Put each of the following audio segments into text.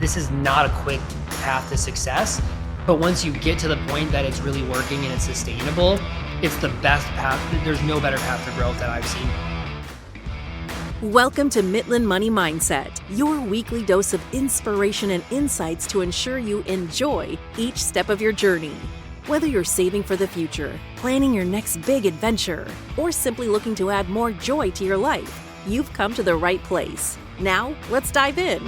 this is not a quick path to success. But once you get to the point that it's really working and it's sustainable, it's the best path. There's no better path to growth that I've seen. Welcome to Mitlin Money Mindset, your weekly dose of inspiration and insights to ensure you enjoy each step of your journey. Whether you're saving for the future, planning your next big adventure, or simply looking to add more joy to your life, you've come to the right place. Now, let's dive in.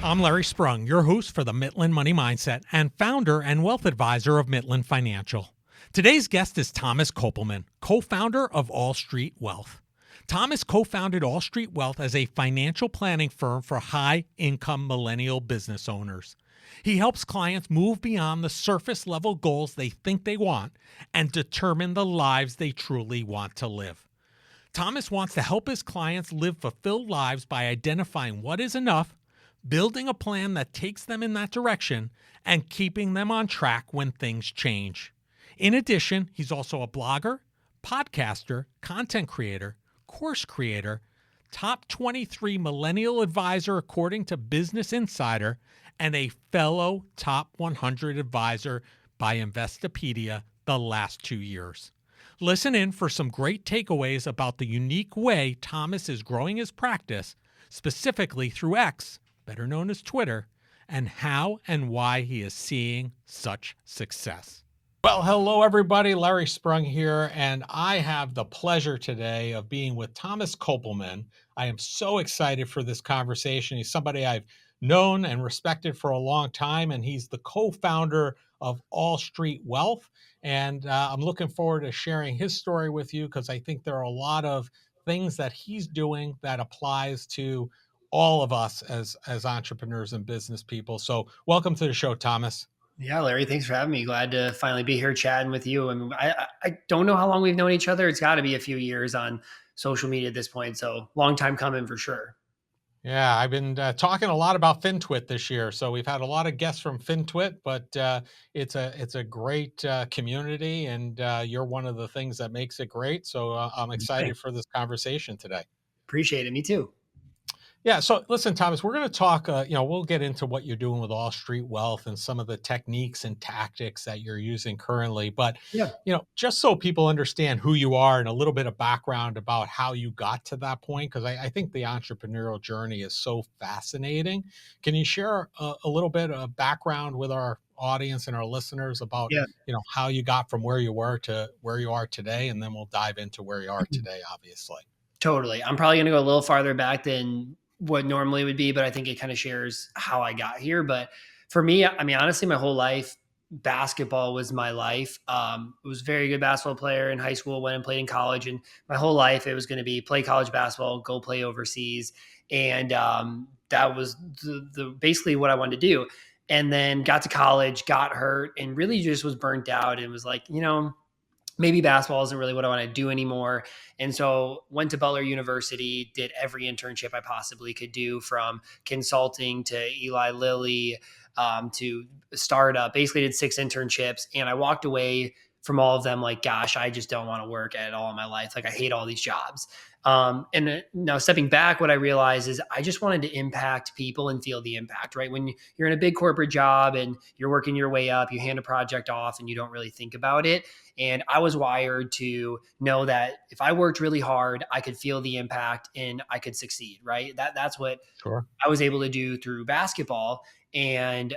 I'm Larry Sprung, your host for the Mitlin Money Mindset and founder and wealth advisor of Mitlin Financial. Today's guest is Thomas Kopelman, co-founder of AllStreet Wealth. Thomas co-founded AllStreet Wealth as a financial planning firm for high-income millennial business owners. He helps clients move beyond the surface-level goals they think they want and determine the lives they truly want to live. Thomas wants to help his clients live fulfilled lives by identifying what is enough, building a plan that takes them in that direction, and keeping them on track when things change. In addition, he's also a blogger, podcaster, content creator, course creator, top 23 Millennial Advisor according to Business Insider, and a fellow top 100 advisor by Investopedia the last 2 years. Listen in for some great takeaways about the unique way Thomas is growing his practice, specifically through X, better known as Twitter, and how and why he is seeing such success. Well, hello, everybody. Larry Sprung here, and I have the pleasure today of being with Thomas Kopelman. I am so excited for this conversation. He's somebody I've known and respected for a long time, and he's the co-founder of AllStreet Wealth. And I'm looking forward to sharing his story with you because I think there are a lot of things that he's doing that applies to all of us as entrepreneurs and business people. So welcome to the show, Thomas. Yeah, Larry, thanks for having me. Glad to finally be here chatting with you. I mean, I don't know how long we've known each other. It's got to be a few years on social media at this point. So long time coming for sure. Yeah, I've been talking a lot about FinTwit this year. So we've had a lot of guests from FinTwit, but it's a great community, and you're one of the things that makes it great. So I'm excited for this conversation today. Appreciate it. Me too. Yeah. So listen, Thomas, we're going to talk, we'll get into what you're doing with AllStreet Wealth and some of the techniques and tactics that you're using currently. But, Yeah. Just so people understand who you are and a little bit of background about how you got to that point, because I think the entrepreneurial journey is so fascinating. Can you share a little bit of background with our audience and our listeners about, how you got from where you were to where you are today? And then we'll dive into where you are today, obviously. Totally. I'm probably going to go a little farther back than what normally would be, but I think it kind of shares how I got here. But for me, I mean, honestly, my whole life, basketball was my life. I was a very good basketball player in high school, went and played in college, and my whole life it was going to be play college basketball, go play overseas. And that was the basically what I wanted to do. And then got to college, got hurt, and really just was burnt out and was like, maybe basketball isn't really what I want to do anymore. And so went to Butler University, did every internship I possibly could do, from consulting to Eli Lilly to startup, basically did 6 internships. And I walked away from all of them like, gosh, I just don't want to work at all in my life. Like I hate all these jobs. And now stepping back, what I realized is I just wanted to impact people and feel the impact, right? When you're in a big corporate job and you're working your way up, you hand a project off and you don't really think about it. And I was wired to know that if I worked really hard, I could feel the impact and I could succeed, right? That's what I was able to do through basketball. And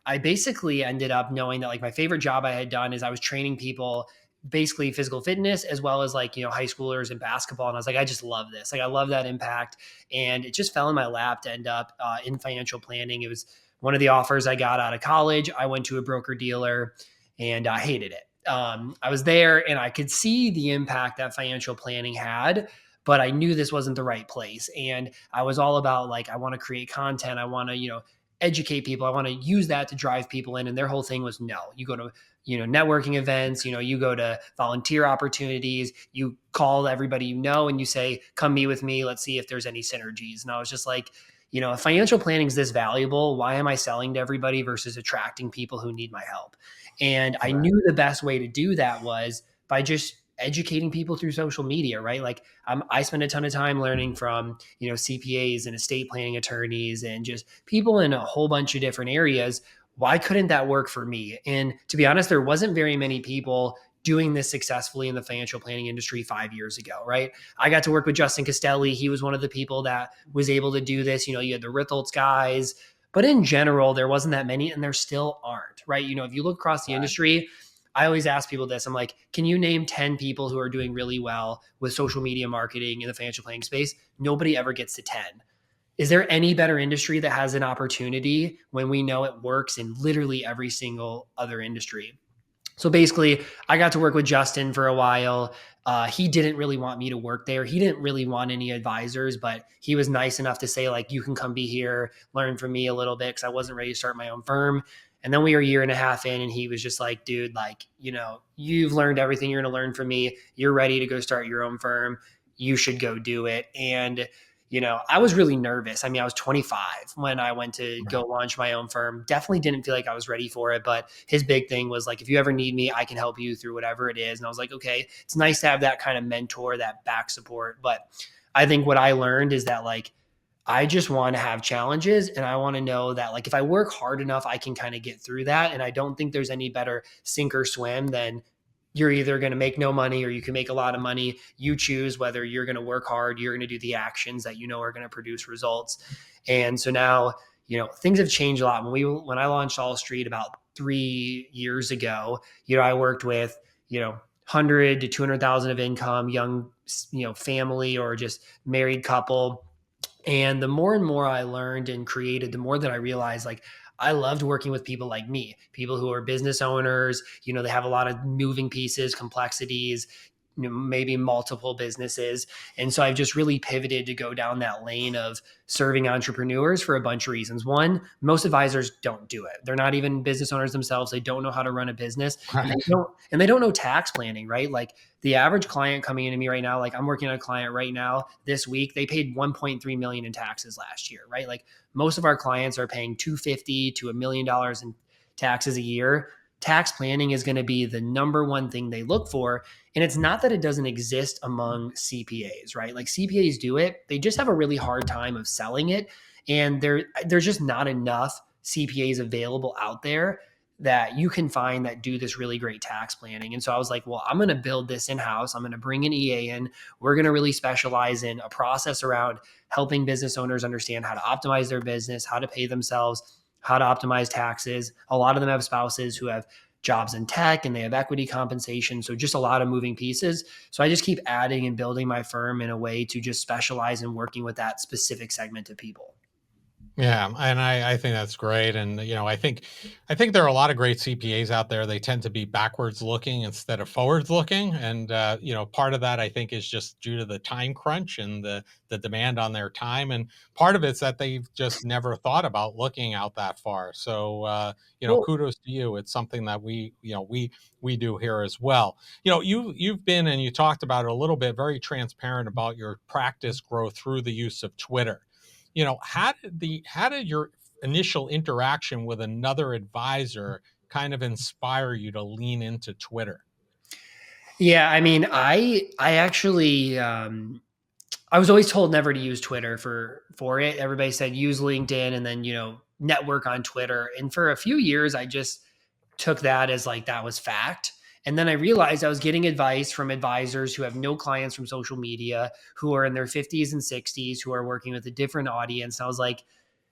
I basically ended up knowing that like my favorite job I had done is I was training people, basically physical fitness, as well as high schoolers in basketball. And I was like, I just love this. Like, I love that impact. And it just fell in my lap to end up in financial planning. It was one of the offers I got out of college. I went to a broker dealer and I hated it. I was there and I could see the impact that financial planning had, but I knew this wasn't the right place. And I was all about I want to create content. I want to, educate people. I want to use that to drive people in. And their whole thing was, no, you go to, networking events, you go to volunteer opportunities, you call everybody, and you say, come meet with me. Let's see if there's any synergies. And I was just like, if financial planning is this valuable, why am I selling to everybody versus attracting people who need my help? And I knew the best way to do that was by just educating people through social media, right? Like I spend a ton of time learning from, CPAs and estate planning attorneys and just people in a whole bunch of different areas. Why couldn't that work for me? And to be honest, there wasn't very many people doing this successfully in the financial planning industry 5 years ago, right? I got to work with Justin Castelli. He was one of the people that was able to do this. You had the Ritholtz guys, but in general, there wasn't that many, and there still aren't, right? If you look across the industry, I always ask people this. I'm like, can you name 10 people who are doing really well with social media marketing in the financial planning space? Nobody ever gets to 10. Is there any better industry that has an opportunity when we know it works in literally every single other industry? So basically, I got to work with Justin for a while. He didn't really want me to work there. He didn't really want any advisors, but he was nice enough to say, like, you can come be here, learn from me a little bit, because I wasn't ready to start my own firm. And then we were a year and a half in, and he was just like, dude, like, you've learned everything you're going to learn from me. You're ready to go start your own firm. You should go do it. And I was really nervous. I mean, I was 25 when I went to go launch my own firm. Definitely didn't feel like I was ready for it. But his big thing was like, if you ever need me, I can help you through whatever it is. And I was like, okay, it's nice to have that kind of mentor, that back support. But I think what I learned is that, like, I just want to have challenges, and I want to know that, like, if I work hard enough, I can kind of get through that. And I don't think there's any better sink or swim than you're either going to make no money or you can make a lot of money. You choose whether you're going to work hard, you're going to do the actions that are going to produce results. And so now, things have changed a lot. When I launched AllStreet about 3 years ago, I worked with, 100 to 200,000 of income, young, family or just married couple. And the more and more I learned and created, the more that I realized, like, I loved working with people like me, people who are business owners. They have a lot of moving pieces, complexities, maybe multiple businesses. And so I've just really pivoted to go down that lane of serving entrepreneurs for a bunch of reasons. One, most advisors don't do it. They're not even business owners themselves. They don't know how to run a business. Right. And they don't know tax planning, right? Like the average client coming into me right now, like I'm working on a client right now this week, they paid 1.3 million in taxes last year, right? Like most of our clients are paying $250 to $1 million in taxes a year. Tax planning is going to be the number one thing they look for. And it's not that it doesn't exist among CPAs, right? Like CPAs do it. They just have a really hard time of selling it. And there's just not enough CPAs available out there that you can find that do this really great tax planning. And so I was like, well, I'm going to build this in-house. I'm going to bring an EA in. We're going to really specialize in a process around helping business owners understand how to optimize their business, how to pay themselves, how to optimize taxes. A lot of them have spouses who have jobs in tech and they have equity compensation. So just a lot of moving pieces. So I just keep adding and building my firm in a way to just specialize in working with that specific segment of people. Yeah, and I think that's great. And I think there are a lot of great CPAs out there. They tend to be backwards looking instead of forwards looking. And part of that I think is just due to the time crunch and the demand on their time. And part of it's that they've just never thought about looking out that far. So kudos to you. It's something that we do here as well. You've been, and you talked about it a little bit, very transparent about your practice growth through the use of Twitter. How did your initial interaction with another advisor kind of inspire you to lean into Twitter? Yeah, I mean, I actually I was always told never to use Twitter for it. Everybody said use LinkedIn and then network on Twitter. And for a few years, I just took that as like that was fact. And then I realized I was getting advice from advisors who have no clients from social media, who are in their 50s and 60s, who are working with a different audience. And I was like,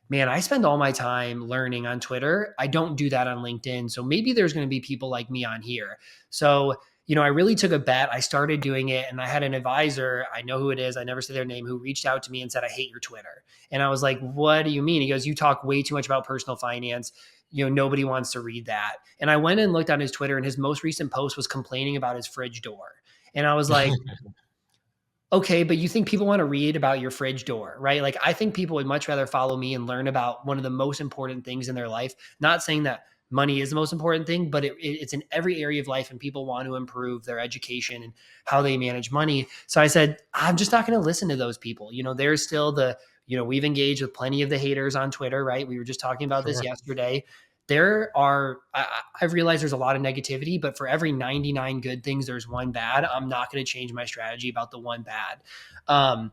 man, I spend all my time learning on Twitter. I don't do that on LinkedIn. So maybe there's going to be people like me on here. So, I really took a bet. I started doing it, and I had an advisor, I know who it is, I never say their name, who reached out to me and said, I hate your Twitter. And I was like, what do you mean? He goes, you talk way too much about personal finance. Nobody wants to read that. And I went and looked on his Twitter, and his most recent post was complaining about his fridge door. And I was like, okay, but you think people want to read about your fridge door, right? Like, I think people would much rather follow me and learn about one of the most important things in their life. Not saying that money is the most important thing, but it's in every area of life, and people want to improve their education and how they manage money. So I said, I'm just not going to listen to those people. There's still we've engaged with plenty of the haters on Twitter, right? We were just talking about this yesterday. I've realized there's a lot of negativity, but for every 99 good things, there's one bad. I'm not going to change my strategy about the one bad. Um,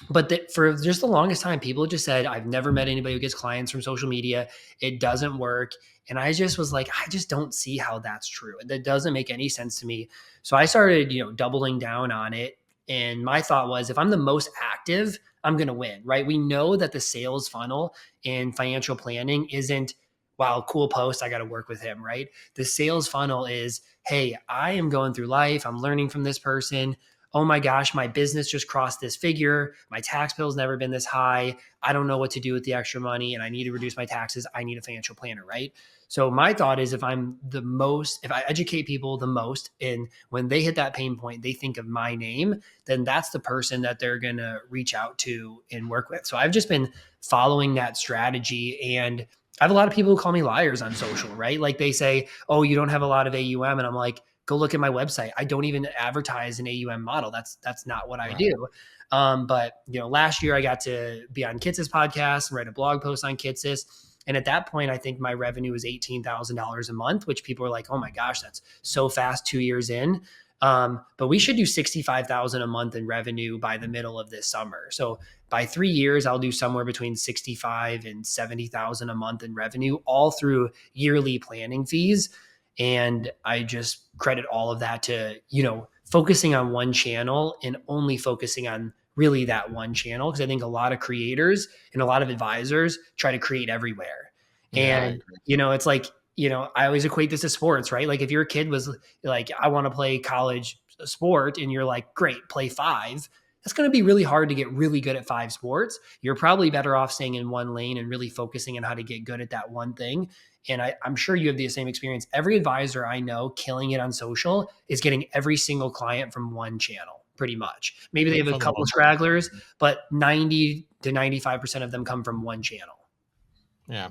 but for just the longest time, people just said, I've never met anybody who gets clients from social media. It doesn't work. And I just was like, I just don't see how that's true. That doesn't make any sense to me. So I started, doubling down on it. And my thought was, if I'm the most active, I'm going to win, right? We know that the sales funnel in financial planning isn't, wow, cool post, I got to work with him, right? The sales funnel is, hey, I am going through life. I'm learning from this person. Oh my gosh, my business just crossed this figure. My tax bill's never been this high. I don't know what to do with the extra money and I need to reduce my taxes. I need a financial planner, right? So my thought is if I educate people the most and when they hit that pain point, they think of my name, then that's the person that they're going to reach out to and work with. So I've just been following that strategy, and I have a lot of people who call me liars on social, right? Like they say, oh, you don't have a lot of AUM. And I'm like, go look at my website. I don't even advertise an AUM model. That's not what I Right. do. But last year I got to be on Kits's podcast and write a blog post on Kits's. And at that point, I think my revenue was $18,000 a month, which people were like, oh my gosh, that's so fast 2 years in. But we should do 65,000 a month in revenue by the middle of this summer. So by 3 years, I'll do somewhere between 65 and 70,000 a month in revenue, all through yearly planning fees. And I just credit all of that to, focusing on one channel and only focusing on really that one channel. Cause I think a lot of creators and a lot of advisors try to create everywhere. Yeah, I And, agree. it's like, I always equate this to sports, right? Like if your kid was like, I want to play college sport and you're like, great, play five. That's going to be really hard to get really good at five sports. You're probably better off staying in one lane and really focusing on how to get good at that one thing. And I'm sure you have the same experience. Every advisor I know killing it on social is getting every single client from one channel, pretty much. Maybe they have a For the couple of most part. stragglers, but 90 to 95% of them come from one channel. Yeah.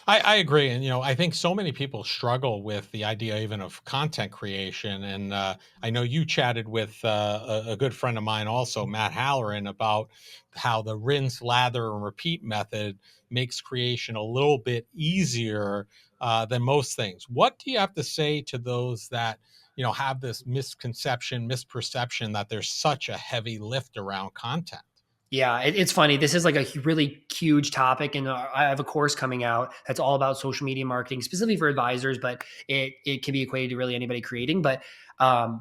I agree. And, I think so many people struggle with the idea even of content creation. And I know you chatted with a good friend of mine also, Matt Halloran, about how the rinse, lather, and repeat method makes creation a little bit easier than most things. What do you have to say to those that, have this misconception, misperception that there's such a heavy lift around content? Yeah, it's funny. This is like a really huge topic, and I have a course coming out that's all about social media marketing, specifically for advisors, but it can be equated to really anybody creating. But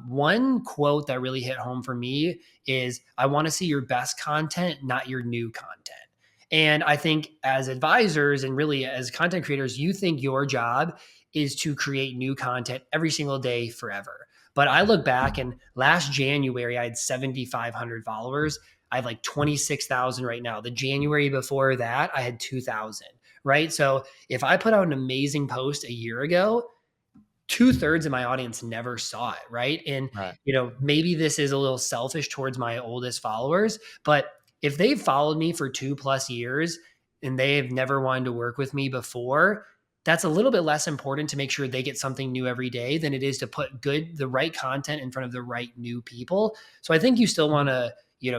one quote that really hit home for me is, "I want to see your best content, not your new content." And I think as advisors and really as content creators, you think your job is to create new content every single day forever. But I look back, and last January I had 7,500 followers. I have like 26,000 right now. The January before that, I had 2,000, right? So if I put out an amazing post a year ago, 2/3 of my audience never saw it, right? And, Right. maybe this is a little selfish towards my oldest followers, but if they've followed me for 2+ years and they've never wanted to work with me before, that's a little bit less important to make sure they get something new every day than it is to put the right content in front of the right new people. So I think you still want to,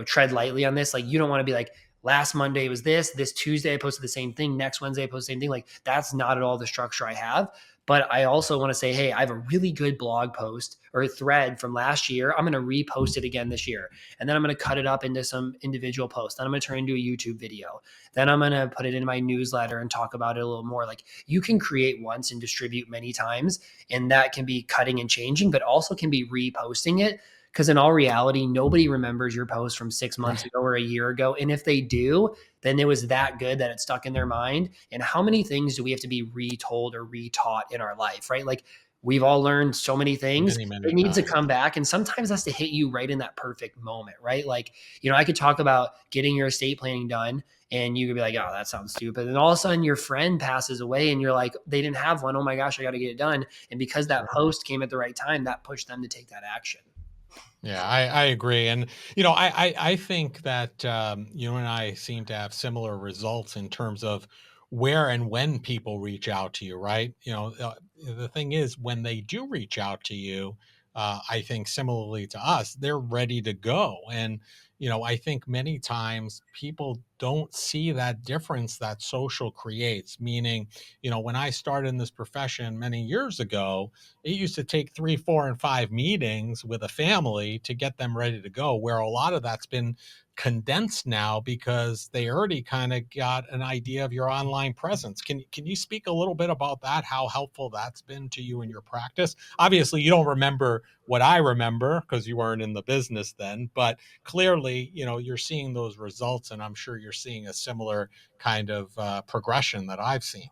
tread lightly on this. Like you don't want to be like, last Monday was this Tuesday I posted the same thing, next Wednesday I posted the same thing. Like that's not at all the structure I have. But I also want to say, hey, I have a really good blog post or a thread from last year. I'm going to repost it again this year. And then I'm going to cut it up into some individual posts. Then I'm going to turn it into a YouTube video. Then I'm going to put it in my newsletter and talk about it a little more. Like you can create once and distribute many times. And that can be cutting and changing, but also can be reposting it. Because in all reality, nobody remembers your post from 6 months Right. ago or a year ago. And if they do, then it was that good that it stuck in their mind. And how many things do we have to be retold or retaught in our life, right? Like we've all learned so many things. Many, many It needs to times. come back. And sometimes that's to hit you right in that perfect moment, right? Like, I could talk about getting your estate planning done and you could be like, oh, that sounds stupid. And all of a sudden your friend passes away and you're like, they didn't have one. Oh my gosh, I got to get it done. And because that post came at the right time, that pushed them to take that action. Yeah, I agree. And, I think that you and I seem to have similar results in terms of where and when people reach out to you, right? The thing is, when they do reach out to you, I think similarly to us, they're ready to go. And, I think many times people don't see that difference that social creates. Meaning, when I started in this profession many years ago, it used to take 3, 4, and 5 meetings with a family to get them ready to go, where a lot of that's been condensed now because they already kind of got an idea of your online presence. Can you speak a little bit about that, how helpful that's been to you in your practice? Obviously, you don't remember what I remember because you weren't in the business then, but clearly, you're seeing those results, and I'm sure you're seeing a similar kind of progression that I've seen.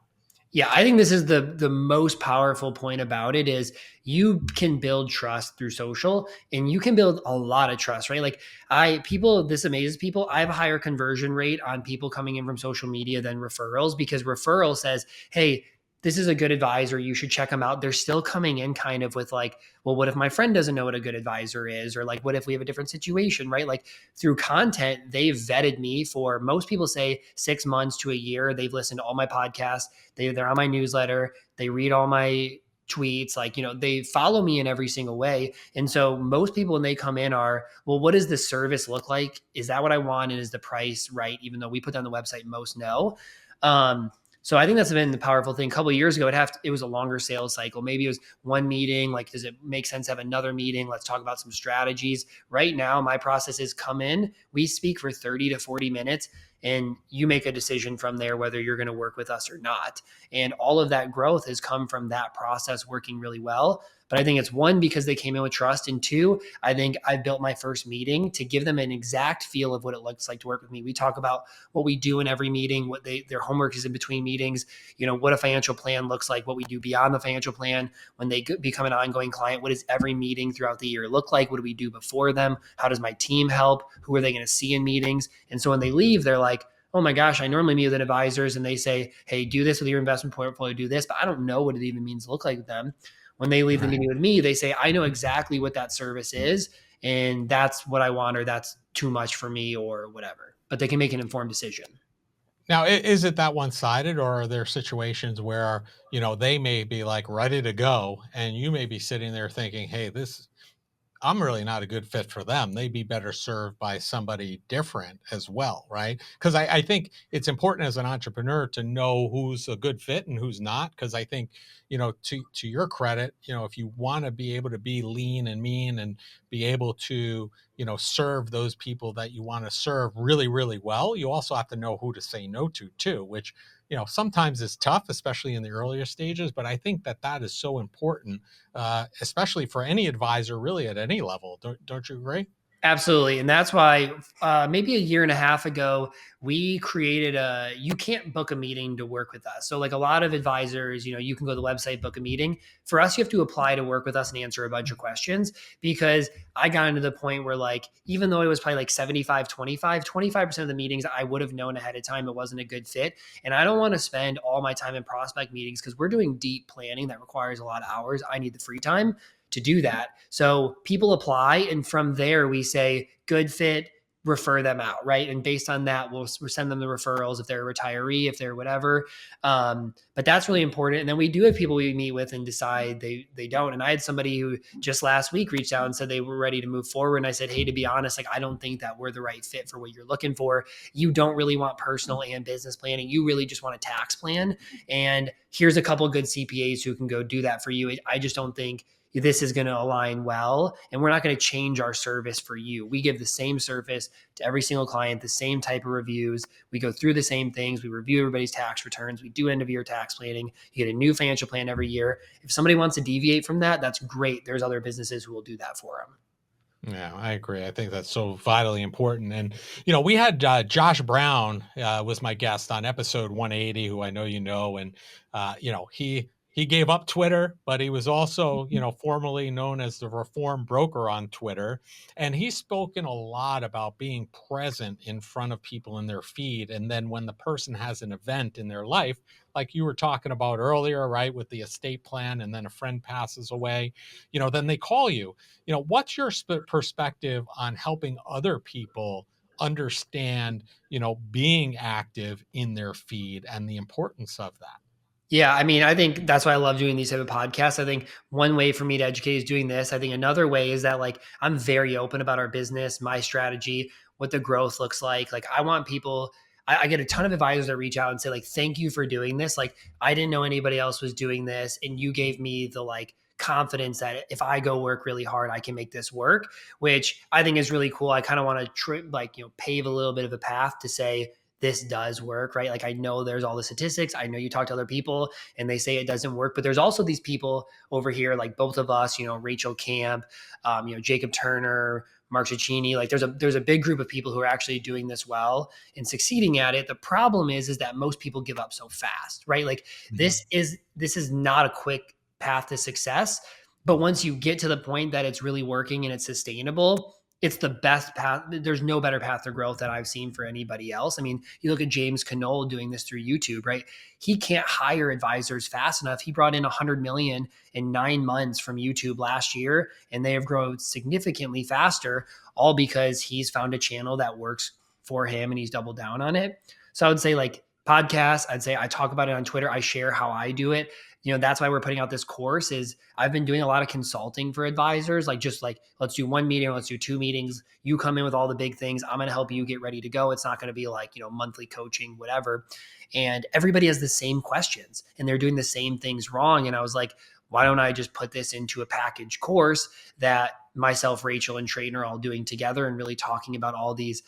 Yeah, I think this is the most powerful point about it is you can build trust through social, and you can build a lot of trust, right? Like this amazes people. I have a higher conversion rate on people coming in from social media than referrals, because referral says, "Hey, this is a good advisor. You should check them out." They're still coming in kind of with like, "Well, what if my friend doesn't know what a good advisor is?" Or like, "What if we have a different situation?" Right? Like through content, they've vetted me for, most people say, 6 months to a year. They've listened to all my podcasts. They're on my newsletter. They read all my tweets. Like, they follow me in every single way. And so most people, when they come in, are, well, what does the service look like? Is that what I want? And is the price right? Even though we put on the website, most no. So I think that's been the powerful thing. A couple of years ago, it was a longer sales cycle. Maybe it was one meeting. Like, does it make sense to have another meeting? Let's talk about some strategies. Right now, my process is come in, we speak for 30 to 40 minutes, and you make a decision from there whether you're going to work with us or not. And all of that growth has come from that process working really well. But I think it's, one, because they came in with trust, and two, I think I built my first meeting to give them an exact feel of what it looks like to work with me. We talk about what we do in every meeting, what their homework is in between meetings, what a financial plan looks like, what we do beyond the financial plan when they become an ongoing client. What does every meeting throughout the year look like? What do we do before them? How does my team help? Who are they going to see in meetings? And so when they leave, they're like, "Oh my gosh, I normally meet with advisors and they say, hey, do this with your investment portfolio, do this, but I don't know what it even means to look like with them." When they leave the Right. meeting with me, they say, "I know exactly what that service is, and that's what I want, or that's too much for me, or whatever." But they can make an informed decision. Now, is it that one-sided, or are there situations where, they may be like ready to go and you may be sitting there thinking, hey, I'm really not a good fit for them. They'd be better served by somebody different as well, right? Because I think it's important as an entrepreneur to know who's a good fit and who's not. Because I think, to your credit, if you want to be able to be lean and mean and be able to, serve those people that you want to serve really, really well, you also have to know who to say no to too, which, sometimes is tough, especially in the earlier stages. But I think that is so important, especially for any advisor, really at any level. Don't you agree? Absolutely. And that's why maybe a year and a half ago, we created you can't book a meeting to work with us. So like a lot of advisors, you can go to the website, book a meeting. For us, you have to apply to work with us and answer a bunch of questions, because I got into the point where, like, even though it was probably like 75, 25% of the meetings I would have known ahead of time it wasn't a good fit. And I don't want to spend all my time in prospect meetings, because we're doing deep planning that requires a lot of hours. I need the free time to do that. So people apply, and from there we say, good fit, refer them out, right? And based on that, we'll send them the referrals if they're a retiree, if they're whatever. But that's really important. And then we do have people we meet with and decide they don't. And I had somebody who just last week reached out and said they were ready to move forward. And I said, hey, to be honest, like, I don't think that we're the right fit for what you're looking for. You don't really want personal and business planning. You really just want a tax plan. And here's a couple of good CPAs who can go do that for you. I just don't think this is going to align well, and we're not going to change our service for you. We give the same service to every single client, the same type of reviews. We go through the same things. We review everybody's tax returns. We do end of year tax planning. You get a new financial plan every year. If somebody wants to deviate from that, that's great. There's other businesses who will do that for them. Yeah, I agree. I think that's so vitally important. And, we had Josh Brown was my guest on episode 180, who I know you know. And, he gave up Twitter, but he was also, formerly known as the Reform Broker on Twitter. And he's spoken a lot about being present in front of people in their feed. And then when the person has an event in their life, like you were talking about earlier, right, with the estate plan, and then a friend passes away, then they call you. What's your perspective on helping other people understand, being active in their feed and the importance of that? Yeah, I mean, I think that's why I love doing these type of podcasts. I think one way for me to educate is doing this. I think another way is that, like, I'm very open about our business, my strategy. what the growth looks like. Like I want people, I get a ton of advisors that reach out and say like, thank you for doing this. Like I didn't know anybody else was doing this. And you gave me the like confidence that if I go work really hard, I can make this work, which I think is really cool. I kind of want to pave a little bit of a path to say, this does work, right? Like I know there's all the statistics. I know you talk to other people and they say it doesn't work, but there's also these people over here, like both of us, Rachel Camp, Jacob Turner, Mark Cicchini, like there's a big group of people who are actually doing this well and succeeding at it. The problem is that most people give up so fast, right? Like this is not a quick path to success, but once you get to the point that it's really working and it's sustainable, it's the best path. There's no better path to growth that I've seen for anybody else. I mean, you look at James Knoll doing this through YouTube, right? He can't hire advisors fast enough. He brought in 100 million in 9 months from YouTube last year, and they have grown significantly faster, all because he's found a channel that works for him and he's doubled down on it. So I would say like podcasts, I'd say I talk about it on Twitter. I share how I do it. That's why we're putting out this course. Is I've been doing a lot of consulting for advisors, like just like, let's do one meeting, let's do 2 meetings. You come in with all the big things. I'm going to help you get ready to go. It's not going to be like, monthly coaching, whatever. And everybody has the same questions and they're doing the same things wrong. And I was like, why don't I just put this into a package course that myself, Rachel, and Trayton are all doing together and really talking about all these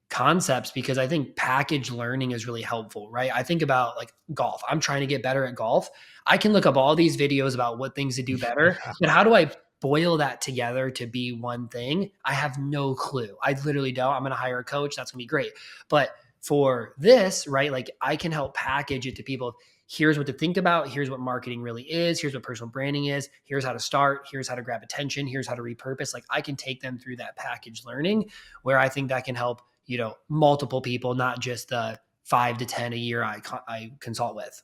concepts, because I think package learning is really helpful, right? I think about like golf. I'm trying to get better at golf. I can look up all these videos about what things to do better, but how do I boil that together to be one thing? I have no clue. I literally don't. I'm going to hire a coach. That's going to be great. But for this, right, like I can help package it to people. Here's what to think about. Here's what marketing really is. Here's what personal branding is. Here's how to start. Here's how to grab attention. Here's how to repurpose. Like I can take them through that package learning where I think that can help multiple people, not just the 5 to 10 a year I consult with.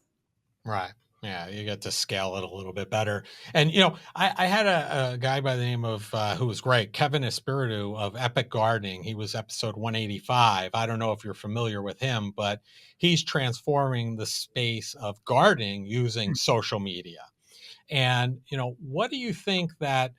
Right. Yeah, you get to scale it a little bit better. And, I had a guy by the name of, who was great, Kevin Espiritu of Epic Gardening. He was episode 185. I don't know if you're familiar with him, but he's transforming the space of gardening using social media. And, what do you think that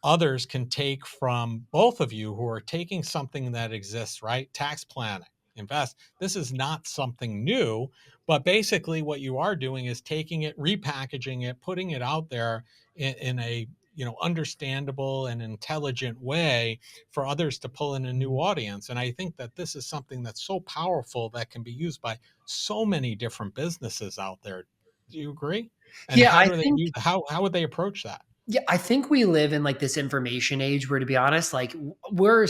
others can take from both of you who are taking something that exists, right? Tax planning, invest. This is not something new, but basically what you are doing is taking it, repackaging it, putting it out there in a understandable and intelligent way for others to pull in a new audience. And I think that this is something that's so powerful that can be used by so many different businesses out there. Do you agree? And Yeah, how would they approach that? Yeah, I think we live in like this information age where, to be honest, like we're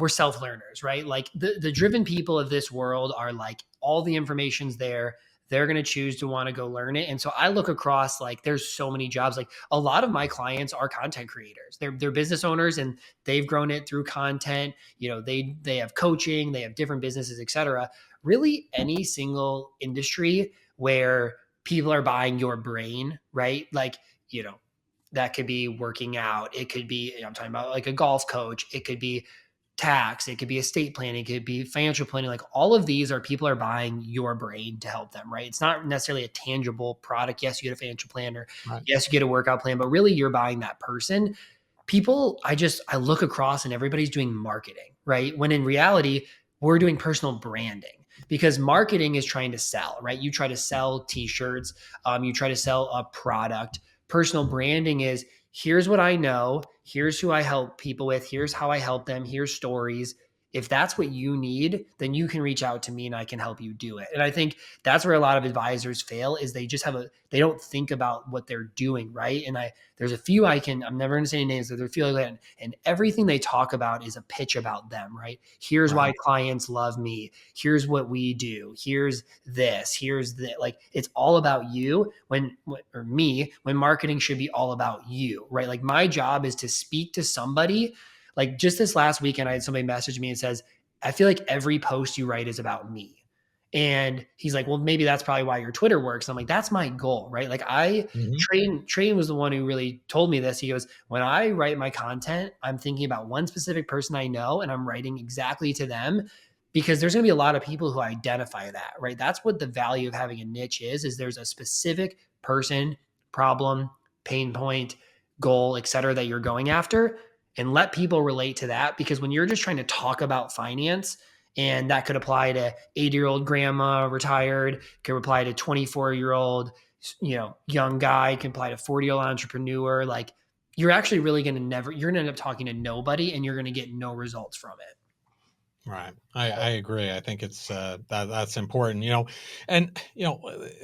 self-learners, right? Like the driven people of this world are like, all the information's there. They're going to choose to want to go learn it. And so I look across, like there's so many jobs. Like a lot of my clients are content creators. They're business owners and they've grown it through content. They have coaching, they have different businesses, et cetera. Really any single industry where people are buying your brain, right? Like, that could be working out. It could be, I'm talking about like a golf coach. It could be tax. It could be estate planning. It could be financial planning. Like all of these are people are buying your brain to help them, right? It's not necessarily a tangible product. Yes, you get a financial planner. Right. Yes, you get a workout plan, but really you're buying that person. People, I look across and everybody's doing marketing, right? When in reality, we're doing personal branding. Because marketing is trying to sell, right? You try to sell t-shirts. You try to sell a product. Personal branding is, here's what I know. Here's who I help people with. Here's how I help them. Here's stories. If that's what you need, then you can reach out to me and I can help you do it. And I think that's where a lot of advisors fail, is they just they don't think about what they're doing, right? And there's a few I'm never going to say any names, but there's a few like that. And everything they talk about is a pitch about them, right? Here's why clients love me. Here's what we do. Here's this. Here's that. Like it's all about you when marketing should be all about you, right? Like my job is to speak to somebody. Like just this last weekend, I had somebody message me and says, I feel like every post you write is about me. And he's like, well, maybe that's probably why your Twitter works. And I'm like, that's my goal, right? Like Trayton was the one who really told me this. He goes, when I write my content, I'm thinking about one specific person I know and I'm writing exactly to them, because there's going to be a lot of people who identify that, right? That's what the value of having a niche is there's a specific person, problem, pain point, goal, et cetera, that you're going after. and let people relate to that. Because when you're just trying to talk about finance, and that could apply to 80-year-old grandma retired, could apply to 24-year-old, young guy, can apply to 40-year-old entrepreneur. Like, you're actually really going to you're going to end up talking to nobody, and you're going to get no results from it. Right. I agree. I think it's that's important, and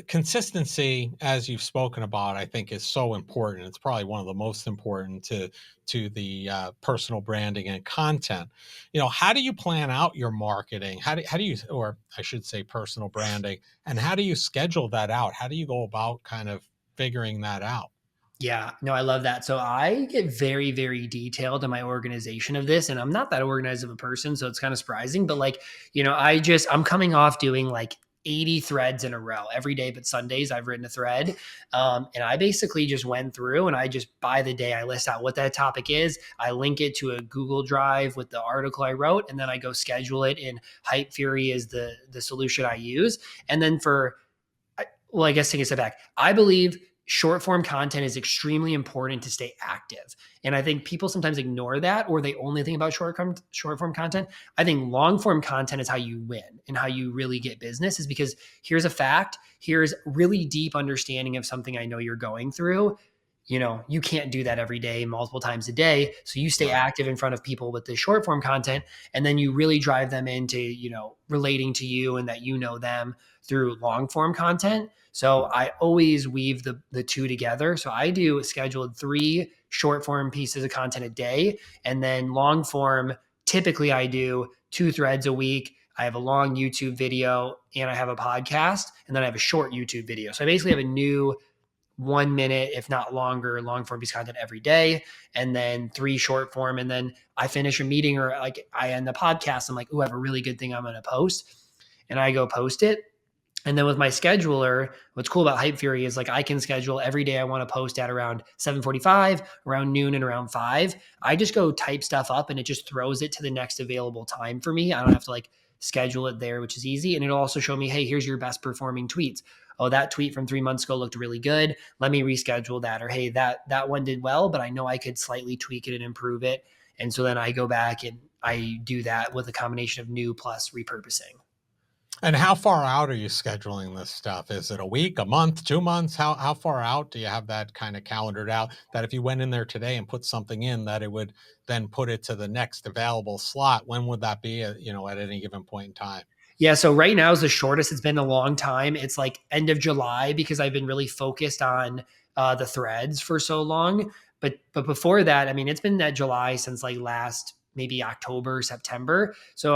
consistency, as you've spoken about, I think is so important. It's probably one of the most important to the personal branding and content. How do you plan out your marketing? How do you, or I should say, personal branding, and how do you schedule that out? How do you go about kind of figuring that out? Yeah, no, I love that. So I get very, very detailed in my organization of this, and I'm not that organized of a person, so it's kind of surprising. But like, I'm coming off doing like 80 threads in a row every day, but Sundays I've written a thread, and I basically just went through and I just by the day I list out what that topic is. I link it to a Google Drive with the article I wrote, and then I go schedule it in Hype Fury is the solution I use, and then well, I guess take a step back. I believe short form content is extremely important to stay active. And I think people sometimes ignore that, or they only think about short form content. I think long form content is how you win and how you really get business, is because here's a fact, here's really deep understanding of something I know you're going through. You can't do that every day, multiple times a day. So you stay active in front of people with the short form content, and then you really drive them into, relating to you and that them through long form content. So I always weave the two together. So I do scheduled 3 short form pieces of content a day, and then long form, typically I do 2 threads a week. I have a long YouTube video and I have a podcast, and then I have a short YouTube video. So I basically have a new 1 minute, if not longer, long form piece of content every day, and then 3 short form. And then I finish a meeting or like I end the podcast. I'm like, ooh, I have a really good thing I'm going to post. And I go post it. And then with my scheduler, what's cool about Hype Fury is like I can schedule every day I want to post at around 7:45, around noon, and around 5. I just go type stuff up and it just throws it to the next available time for me. I don't have to like schedule it there, which is easy. And it'll also show me, hey, here's your best performing tweets. Oh, that tweet from 3 months ago looked really good. Let me reschedule that. Or hey, that one did well, but I know I could slightly tweak it and improve it. And so then I go back and I do that with a combination of new plus repurposing. And how far out are you scheduling this stuff? Is it a week, a month, 2 months? How far out do you have that kind of calendared out, that if you went in there today and put something in, that it would then put it to the next available slot? When would that be at any given point in time? Yeah, so right now is the shortest it's been in a long time. It's like end of July, because I've been really focused on the threads for so long. But before that, I mean, it's been that July since like last maybe October, September. So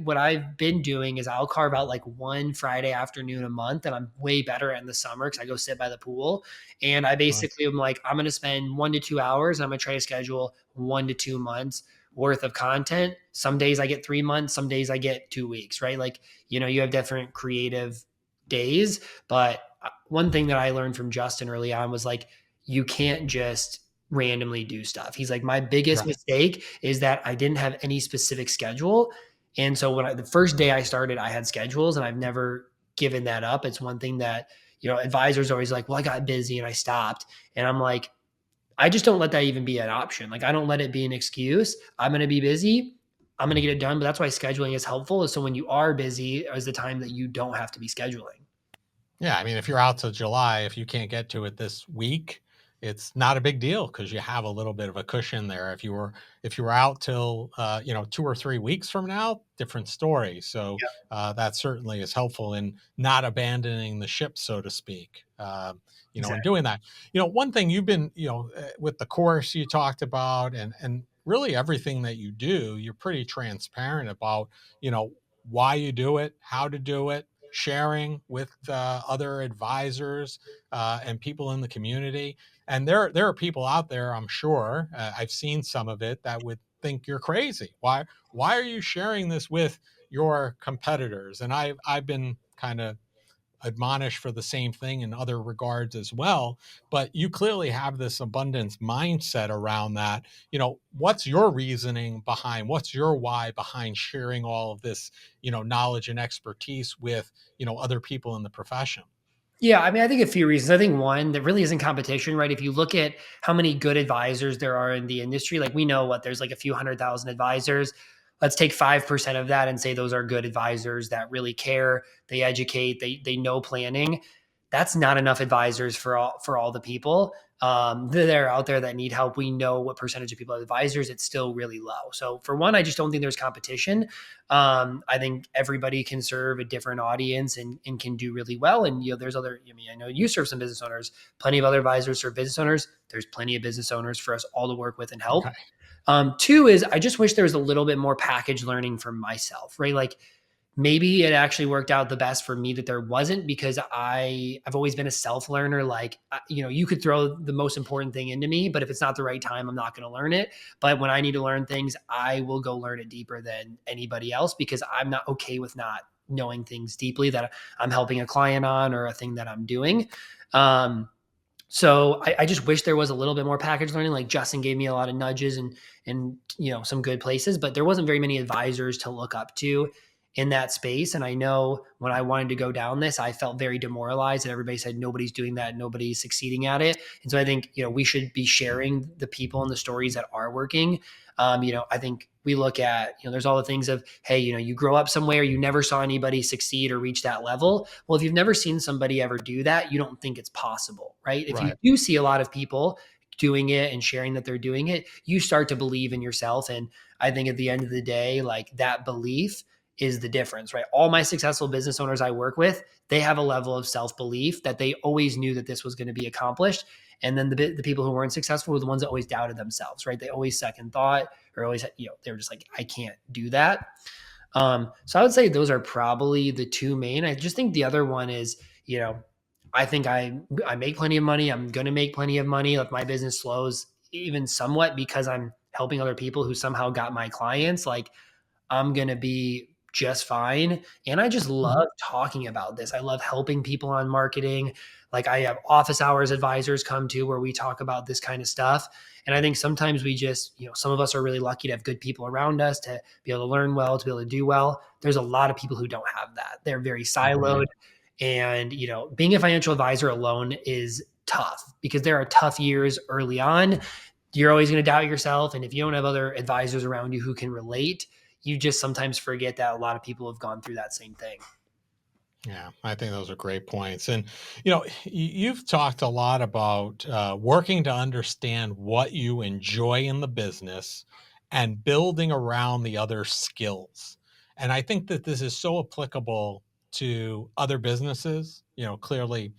what I've been doing is I'll carve out like one Friday afternoon a month, and I'm way better in the summer because I go sit by the pool. And I basically am like, I'm going to spend 1 to 2 hours. And I'm going to try to schedule 1 to 2 months worth of content. Some days I get 3 months, some days I get 2 weeks, right? Like, you have different creative days. But one thing that I learned from Justin early on was like, you can't just randomly do stuff. He's like, my biggest mistake is that I didn't have any specific schedule. And so the first day I started, I had schedules, and I've never given that up. It's one thing that, advisors are always like, well, I got busy and I stopped. And I'm like, I just don't let that even be an option. Like, I don't let it be an excuse. I'm going to be busy. I'm going to get it done. But that's why scheduling is helpful. So when you are busy is the time that you don't have to be scheduling. Yeah, I mean, if you're out till July, if you can't get to it this week, it's not a big deal because you have a little bit of a cushion there. If you were out till 2 or 3 weeks from now, different story. So that certainly is helpful in not abandoning the ship, so to speak. Exactly. In doing that. One thing you've been, with the course you talked about, and really everything that you do, you're pretty transparent about, why you do it, how to do it, sharing with other advisors and people in the community. And there are people out there, I'm sure, I've seen some of it, that would think you're crazy. Why are you sharing this with your competitors? And I've been kind of admonished for the same thing in other regards as well. But you clearly have this abundance mindset around that. What's your reasoning behind, what's your why behind sharing all of this, knowledge and expertise with, other people in the profession? Yeah, I mean, I think a few reasons. I think one, there really isn't competition, right? If you look at how many good advisors there are in the industry, like we know there's like a few 100,000 advisors. Let's take 5% of that and say those are good advisors that really care, they educate, they know planning. That's not enough advisors for all the people that are out there that need help. We know what percentage of people are advisors. It's still really low. So for one, I just don't think there's competition. I think everybody can serve a different audience and can do really well. And there's other. I mean, I know you serve some business owners. Plenty of other advisors serve business owners. There's plenty of business owners for us all to work with and help. Okay. Two is I just wish there was a little bit more package learning for myself, right? Like maybe it actually worked out the best for me that there wasn't, because I've always been a self learner. Like, you could throw the most important thing into me, but if it's not the right time, I'm not going to learn it. But when I need to learn things, I will go learn it deeper than anybody else, because I'm not okay with not knowing things deeply that I'm helping a client on or a thing that I'm doing. So I just wish there was a little bit more package learning. Like Justin gave me a lot of nudges and some good places, but there wasn't very many advisors to look up to in that space. And I know when I wanted to go down this, I felt very demoralized, and everybody said nobody's doing that, nobody's succeeding at it. And so I think we should be sharing the people and the stories that are working. I think we look at, there's all the things of, hey, you grow up somewhere, you never saw anybody succeed or reach that level. Well, if you've never seen somebody ever do that, you don't think it's possible, right? If you Right. do see a lot of people doing it and sharing that they're doing it, you start to believe in yourself. And I think at the end of the day, like that belief is the difference, right? All my successful business owners I work with, they have a level of self-belief that they always knew that this was going to be accomplished. And then the people who weren't successful were the ones that always doubted themselves, right? They always second thought, or always, they were just like, I can't do that. So I would say those are probably the two main. I just think the other one is, I think I make plenty of money. I'm going to make plenty of money. If my business slows even somewhat because I'm helping other people who somehow got my clients, like I'm going to be just fine. And I just Mhm. love talking about this. I love helping people on marketing. Like I have office hours advisors come to where we talk about this kind of stuff. And I think sometimes we just, some of us are really lucky to have good people around us to be able to learn well, to be able to do well. There's a lot of people who don't have that. They're very siloed. Agreed. And, being a financial advisor alone is tough because there are tough years early on. You're always going to doubt yourself. And if you don't have other advisors around you who can relate, you just sometimes forget that a lot of people have gone through that same thing. Yeah, I think those are great points. And, you've talked a lot about working to understand what you enjoy in the business and building around the other skills. And I think that this is so applicable to other businesses, clearly,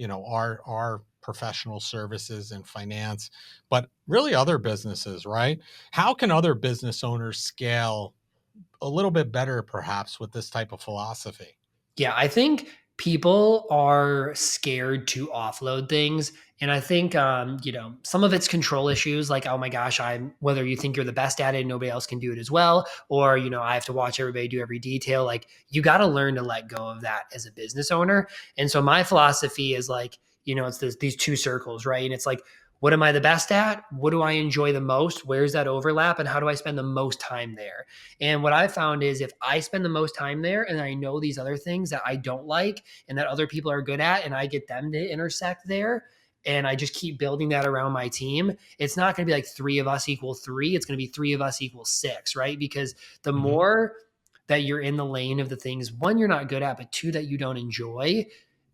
our professional services and finance, but really other businesses, right? How can other business owners scale a little bit better, perhaps, with this type of philosophy? Yeah, I think people are scared to offload things. And I think, some of it's control issues like, oh my gosh, whether you think you're the best at it and nobody else can do it as well, or, I have to watch everybody do every detail. Like, you got to learn to let go of that as a business owner. And so my philosophy is like, it's these two circles, right? And it's like, what am I the best at? What do I enjoy the most? Where's that overlap? And how do I spend the most time there? And what I found is if I spend the most time there and I know these other things that I don't like and that other people are good at, and I get them to intersect there, and I just keep building that around my team, it's not going to be like three of us equal three. It's going to be three of us equal six, right? Because the Mhm. more that you're in the lane of the things, one, you're not good at, but two, that you don't enjoy,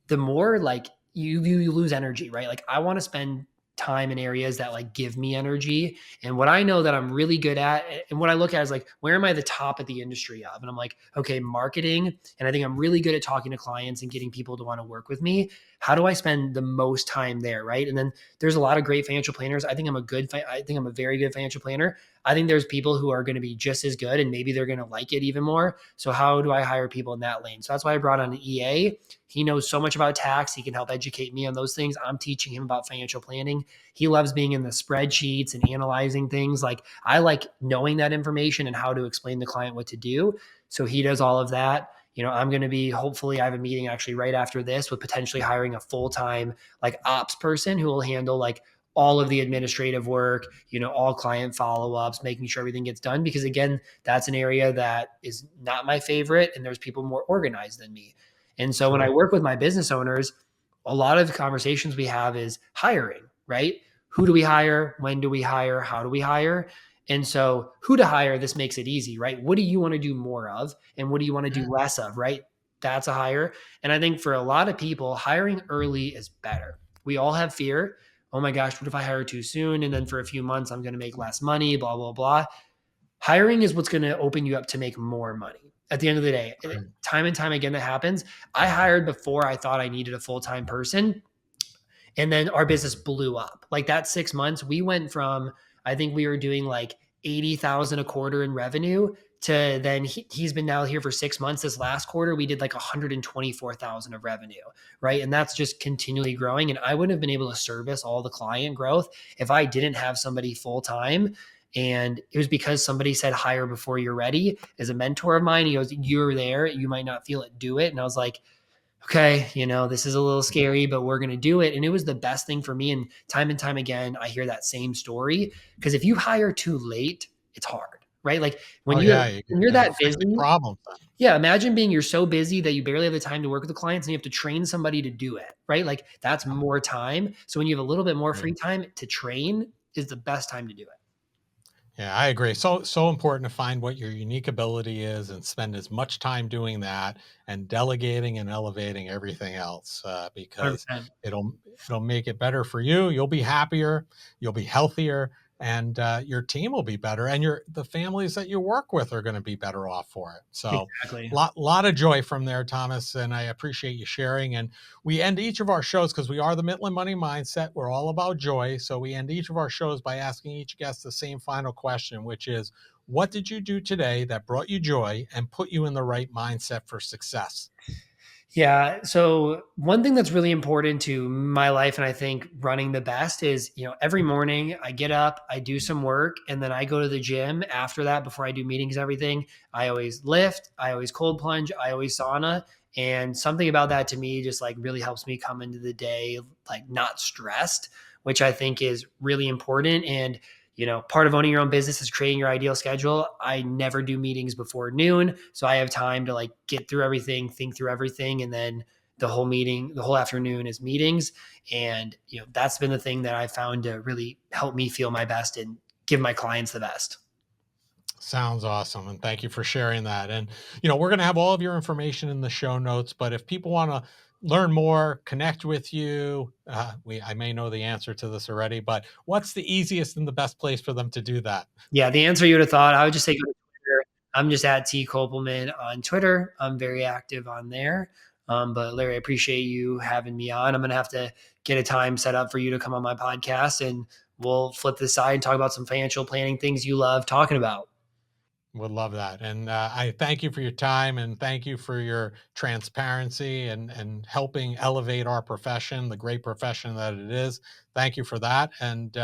the more like you lose energy, right? Like I want to spend time in areas that like give me energy. And what I know that I'm really good at, and what I look at is like, where am I the top of the industry of? And I'm like, okay, marketing. And I think I'm really good at talking to clients and getting people to want to work with me. How do I spend the most time there? Right. And then there's a lot of great financial planners. I think I'm a very good financial planner. I think there's people who are going to be just as good and maybe they're going to like it even more. So how do I hire people in that lane? So that's why I brought on an EA. He knows so much about tax. He can help educate me on those things. I'm teaching him about financial planning. He loves being in the spreadsheets and analyzing things. Like I like knowing that information and how to explain to the client what to do. So he does all of that. I'm going to be, hopefully I have a meeting actually right after this with potentially hiring a full-time like ops person who will handle like all of the administrative work, all client follow-ups, making sure everything gets done. Because again, that's an area that is not my favorite. And there's people more organized than me. And so when I Sure. work with my business owners, a lot of the conversations we have is hiring, right? Who do we hire? When do we hire? How do we hire? And so who to hire, this makes it easy, right? What do you want to do more of? And what do you want to do less of, right? That's a hire. And I think for a lot of people, hiring early is better. We all have fear. Oh my gosh, what if I hire too soon? And then for a few months, I'm going to make less money, blah, blah, blah. Hiring is what's going to open you up to make more money. At the end of the day, time and time again, that happens. I hired before I thought I needed a full-time person. And then our business blew up. Like that 6 months, we went from, I think we were doing like 80,000 a quarter in revenue to then he's been now here for 6 months. This last quarter, we did like 124,000 of revenue, right? And that's just continually growing. And I wouldn't have been able to service all the client growth if I didn't have somebody full time. And it was because somebody said hire before you're ready. As a mentor of mine, he goes, you're there, you might not feel it, do it. And I was like, okay, this is a little scary, but we're going to do it. And it was the best thing for me. And time again, I hear that same story, because if you hire too late, it's hard, right? Like when you're that busy, problems. yeah, imagine you're so busy that you barely have the time to work with the clients and you have to train somebody to do it, right? Like that's more time. So when you have a little bit more free time to train is the best time to do it. Yeah, I agree. So important to find what your unique ability is and spend as much time doing that and delegating and elevating everything else, because 100%. it'll make it better for you. You'll be happier, you'll be healthier, and your team will be better, and the families that you work with are going to be better off for it. So, Exactly. lot of joy from there, Thomas, and I appreciate you sharing. And we end each of our shows, because we are the Mitlin Money Mindset. We're all about joy. So we end each of our shows by asking each guest the same final question, which is, what did you do today that brought you joy and put you in the right mindset for success? Yeah. So one thing that's really important to my life, and I think running the best, is, every morning I get up, I do some work, and then I go to the gym after that before I do meetings and everything. I always lift, I always cold plunge, I always sauna. And something about that to me just like really helps me come into the day like not stressed, which I think is really important. And part of owning your own business is creating your ideal schedule. I never do meetings before noon. So I have time to like get through everything, think through everything. And then the whole afternoon is meetings. And, that's been the thing that I found to really help me feel my best and give my clients the best. Sounds awesome. And thank you for sharing that. And, we're going to have all of your information in the show notes, but if people want to learn more, connect with you, I may know the answer to this already, but what's the easiest and the best place for them to do that? Yeah. The answer you would have thought, I would just say go to Twitter. I'm just at T Kopelman on Twitter. I'm very active on there. But Larry, I appreciate you having me on. I'm going to have to get a time set up for you to come on my podcast, and we'll flip this side and talk about some financial planning things you love talking about. Would love that. And I thank you for your time, and thank you for your transparency and helping elevate our profession, the great profession that it is. Thank you for that, and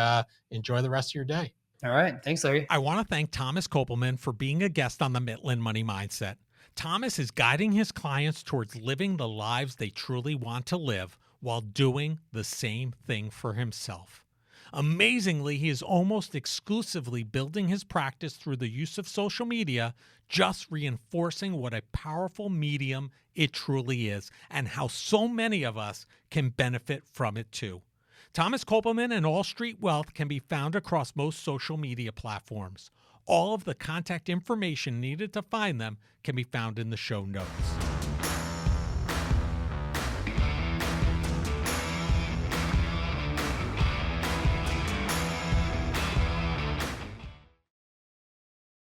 enjoy the rest of your day. All right. Thanks, Larry. I want to thank Thomas Kopelman for being a guest on the Mitlin Money Mindset. Thomas is guiding his clients towards living the lives they truly want to live while doing the same thing for himself. Amazingly, he is almost exclusively building his practice through the use of social media, just reinforcing what a powerful medium it truly is and how so many of us can benefit from it too. Thomas Kopelman and AllStreet Wealth can be found across most social media platforms. All of the contact information needed to find them can be found in the show notes.